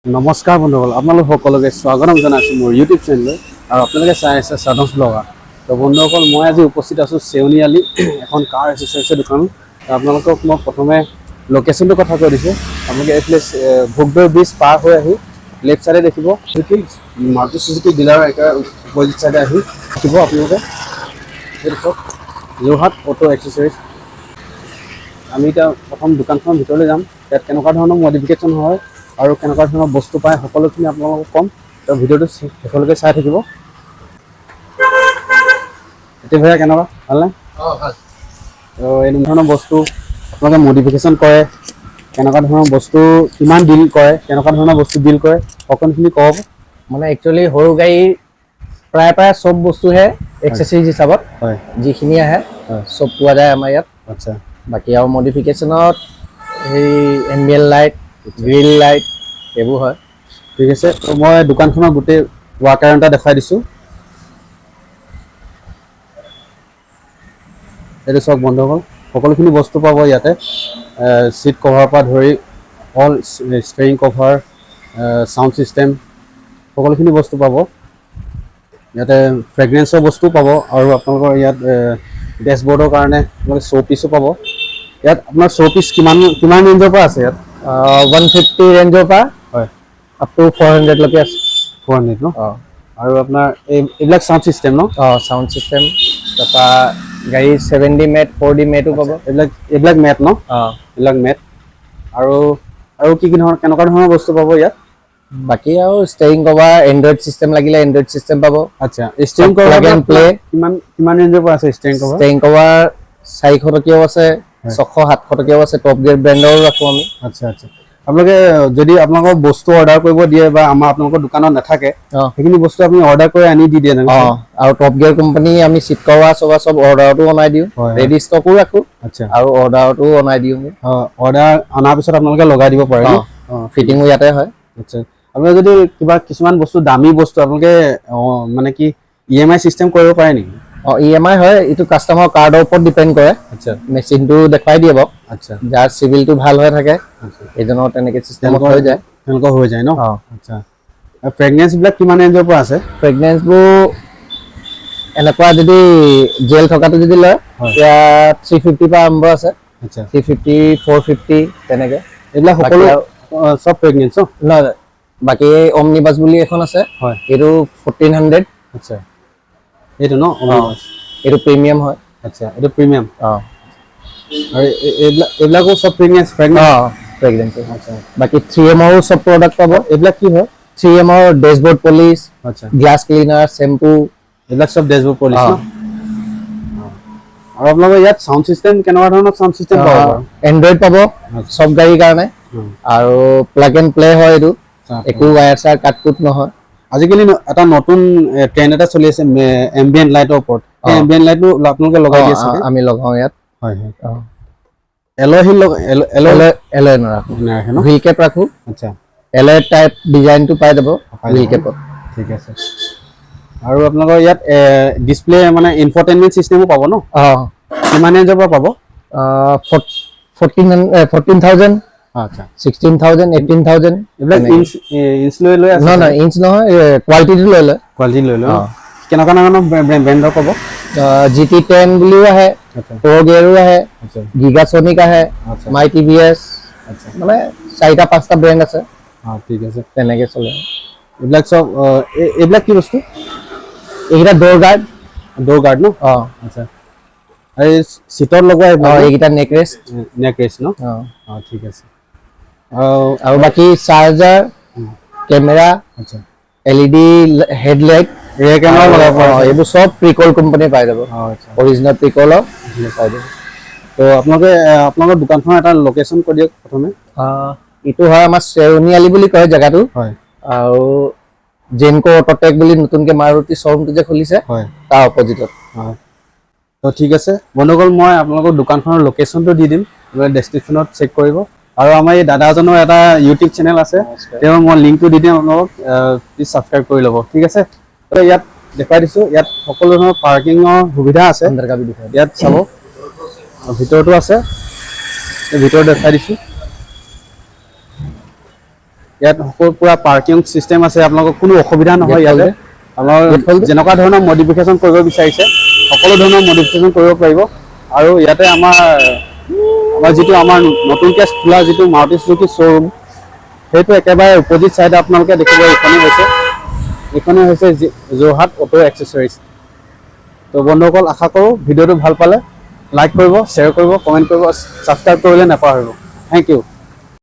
नमस्कार बंधुসকল আপোনালোক সকলোকে স্বাগতম জনাইছো মোৰ ইউটিউব চেনেললৈ আৰু আপোনালোকে চাই আছে সাধন ব্লগাৰ তো বন্ধুসকল মই আজি উপস্থিত আছো চেউনিআলি এখন কাৰ এক্সেসৰিজৰ দোকান আপোনালোকক মই প্ৰথমে লোকেশনটো কথা কৈ দিছো আপোনালোকে এই প্লেস ভোগদৈ ব্ৰিজ পাৰ হৈ আহি লেফট সাইডে দেখিব মাৰুতি সুজুকি ডিলাৰ একা অপোজিট সাইডে আহি দেখিব আপোনালোকে দেখক যোৰহাট অটো এক্সেসৰিজ আমি এটা প্ৰথম দোকানখন ভিতৰলৈ যাম তাত কেনেকুৱা ধৰণৰ মডিফিকেশ্যন হয় আৰু কেনেকুৱা ধৰণৰ বস্তু পায় সকলোখিনি আপোনালোকক কম তো ভিডিওটো শেষলৈকে চাই থাকিব এতিয়া ভাই কেনেকুৱা ভালনে ভাল তো এই ধৰণৰ বস্তু আপোনালোকে মডিফিকেশ্যন কৰে কেনেকুৱা ধৰণৰ বস্তু কিমান ডিল কৰে কেনেকুৱা ধৰণৰ বস্তু ডিল কৰে সকলোখিনি ক'ব মানে একচুয়ালি সৰু গাড়ী প্ৰায় সব বস্তু হে এক্সেসৰিজ হিচাপত হয় যিখিনি আহে সব পোৱা যায় আমাৰ ইয়াত আচ্ছা বাকি আৰু মডিফিকেশ্যনত এই এম্বিয়েন্ট লাইট গ্ৰিল লাইট এইবোৰ হয় ঠিক আছে তো মই দোকানখনৰ গোটেই ৱাকাৰণ এটা দেখাই দিছোঁ এইটো সব বন্ধুসকল সকলোখিনি বস্তু পাব ইয়াতে সিট কভাৰৰ পৰা ধৰি all steering cover sound system সকলোখিনি বস্তু পাব ইয়াতে ফ্ৰেগনেন্সৰ বস্তু পাব আৰু আপোনালোকৰ ইয়াত ডেশবোৰ্ডৰ কাৰণে আপোনালোকে শো পিছো পাব ইয়াত আপোনাৰ শো পিস কিমান ৰেঞ্জৰ পৰা আছে ইয়াত 150 ৰেঞ্জৰ পৰা হয় আপ টু 400 লৈকে আছে 400 ন আৰু আপোনাৰ এইবিলাক সাউণ্ড সিস্টেম ন সাউণ্ড সিস্টেম তাৰপা গাড়ী 7D মেট 4D মেটো পাব এইবিলাক মেট ন এইবিলাক মেট আৰু কি ধৰণৰ কেনেকুৱা ধৰণৰ বস্তু পাব ইয়াত বাকি আৰু ষ্টেৰিং কভাৰ এন্ড্ৰইড সিস্টেম লাগিলে এন্ড্ৰইড সিস্টেম পাব আচ্ছা steering cover plug and play কিমান ৰেঞ্জৰ পৰা আছে ষ্টেৰিং কভাৰ 400 টকীয়াও আছে 600-700 টকীয়াও আছে টপ গিয়াৰ ব্ৰেণ্ডৰো ৰাখো আমি আচ্ছা আচ্ছা আপোনালোকে যদি আপোনালোকৰ বস্তু অৰ্ডাৰ কৰিব দিয়ে বা আপোনালোকৰ দোকানত নাথাকে সেইখিনি বস্তু আপুনি অৰ্ডাৰ কৰি আনি দি দিয়ে আৰু টপ গিয়াৰ কোম্পানী আমি সিট কভাৰ সব অৰ্ডাৰটো অনাই দিও ৰেডি ষ্টকো ৰাখো আচ্ছা আৰু অৰ্ডাৰটো অনাই দিও অৰ্ডাৰ অনাৰ পিছত আপোনালোকে লগাই দিব পাৰে ফিটিংও ইয়াতে হয় আচ্ছা আপোনালোকে যদি কিছুমান বস্তু দামী বস্তু আপোনালোকে মানে কি ইএমআই সিস্টেম কৰিব পাৰে নেকি ইএমআই হয় ইটো কাস্টমাৰ কাৰ্ডৰ ওপৰত ডিপেন্ড কৰে আচ্ছা মেচিনটো দেখাই দিব আচ্ছা যাৰ সিভিলটো ভাল হৈ থাকে এজনৰ তেনেকে সিস্টেমত হৈ যায় তেনেকুৱা হৈ যায় ন আচ্ছা ফ্ৰেগনেন্স বিলাক কিমান ৰেঞ্জৰ পৰা আছে ফ্ৰেগনেন্সবোৰ এনেকুৱা যদি জেল থকাটো যদি লয় এতিয়া 350 পৰা আৰম্ভ আছে আচ্ছা 350 450 তেনেকে এইবিলাক সকলো সব ফ্ৰেগনেন্স ন বাকি অমনিবাস বুলি এখন আছে হয় এটো 1400 আচ্ছা এইটো ন এটো প্ৰিমিয়াম হয় আচ্ছা এটো প্ৰিমিয়াম আৰু এইবিলাকো সব ফ্ৰেগনেন্স আচ্ছা বাকি 3M ৰ সব প্ৰডাক্ট পাব এইবিলাক কি হয় 3M ৰ ডেশবোৰ্ড পলিশ আচ্ছা গ্লাস ক্লিনাৰ শ্যাম্পু এইবিলাক সব ডেশবোৰ্ড পলিশ ন আৰু আপোনালোকৰ ইয়াত সাউণ্ড সিস্টেম কেনেকুৱা ধৰণৰ সাউণ্ড সিস্টেম পাব এন্ড্ৰইড পাব সব গাড়ীৰ কাৰণে আৰু প্লাগ এণ্ড প্লে হয় এইটো একো ওয়্যাৰ চাৰ কাটকুট নহয় আজিকালি এটা নতুন ট্ৰেন্ড এটা চলি আছে এম্বিয়েন্ট লাইটৰ ওপৰত এই এম্বিয়েন্ট লাইটটো আপোনালোকে লগাই দিয়ে আছে আমি লগাও ইয়াত হয় এলয় হিল এলয় নাৰাখো হুইল কেপ ৰাখো আচ্ছা এলয় টাইপ ডিজাইনটো পাই যাব হুইল কেপত ঠিক আছে আৰু আপোনালোকৰ ইয়াত ডিসপ্লে মানে ইনফোটেইনমেন্ট সিস্টেমো পাব ন কিমান ৰেঞ্জৰ পৰা পাব 14000 আচ্ছা 16000 18000 এইবিলাক ইঞ্চ লৈ আছে না ইঞ্চ নহয় কোৱালিটিটো লৈ কেনেকুৱা ধৰণৰ ব্ৰেণ্ডৰ পাব GT10 বুলিও আহে প্ৰো গিয়াৰো আহে গিগাসনিক আহে মাই টিভিএস মানে 4-5টা ব্ৰেণ্ড আছে ঠিক আছে তেনেকে চলে এইবিলাক সব এইবিলাক কি বস্তু এইটা ডোৰ গাৰ্ড ন আচ্ছা এই সিটৰ লগোৱা এইটা নেক ৰেষ্ট ন ঠিক আছে আৰু বাকি চাৰ্জাৰ কেমেৰা আচ্ছা এলইডি হেডলাইট ৰিয়াৰ কেমেৰা লগাব এইবোৰ সব প্ৰিকল কোম্পানী পাই যাব অৰিজিনাল প্ৰিকল পাই যাব তো আপোনালোকৰ দোকানখন এটা লোকেশন কৈ দিয়ক প্ৰথমে ইটো হয় আমাৰ চেউনিআলি বুলি কয় জায়গাটো হয় আৰু জেনকো অটোটেক বুলি নতুনকে মাৰুতি শ্বৰুমটো যে খুলিছে হয় তাৰ অপজিটত হয় তো ঠিক আছে বন্ধুসকল মই আপোনালোকৰ দোকানখনৰ লোকেশনটো দি দিম ডেসক্ৰিপচনত চেক কৰিব আৰু আমাৰ এই দাদাজনৰ এটা ইউটিউব চেনেল আছে তেওঁ মই লিংকটো দি দিম আপোনালোকক প্লিজ সাবস্ক্ৰাইব কৰি ল'ব ঠিক আছে তো ইয়াত দেখাই দিছো ইয়াত সকলো ধৰণৰ পাৰ্কিংৰ সুবিধা আছে ইয়াত চাব ভিতৰটো আছে এই ভিতৰত দেখাই দিছো ইয়াত সকলো পুৰা পাৰ্কিং চিষ্টেম আছে, আপোনালোকৰ কোনো অসুবিধা নহয় ইয়াতে। আপোনালোকৰ যেনেকুৱা ধৰণৰ মডিফিকেশ্যন কৰিব বিচাৰিছে সকলো ধৰণৰ মডিফিকেশ্যন কৰিব পাৰিব। আৰু ইয়াতে আমাৰ যিটো আমাৰ নতুনকৈ খোলা যিটো মাৰুতি চুজুকি শ্ব'ৰুম, সেইটো একেবাৰে অপজিট চাইডে আপোনালোকে দেখিব। এইখনে হৈছে যোৰহাট অটো এক্সেছৰিজ। তো বন্ধুসকল, আশা কৰোঁ ভিডিঅ'টো ভাল পালে লাইক কৰিব, শ্বেয়াৰ কৰিব, কমেণ্ট কৰিব, ছাবস্ক্ৰাইব কৰিবলৈ নাপাহৰিব। Thank U.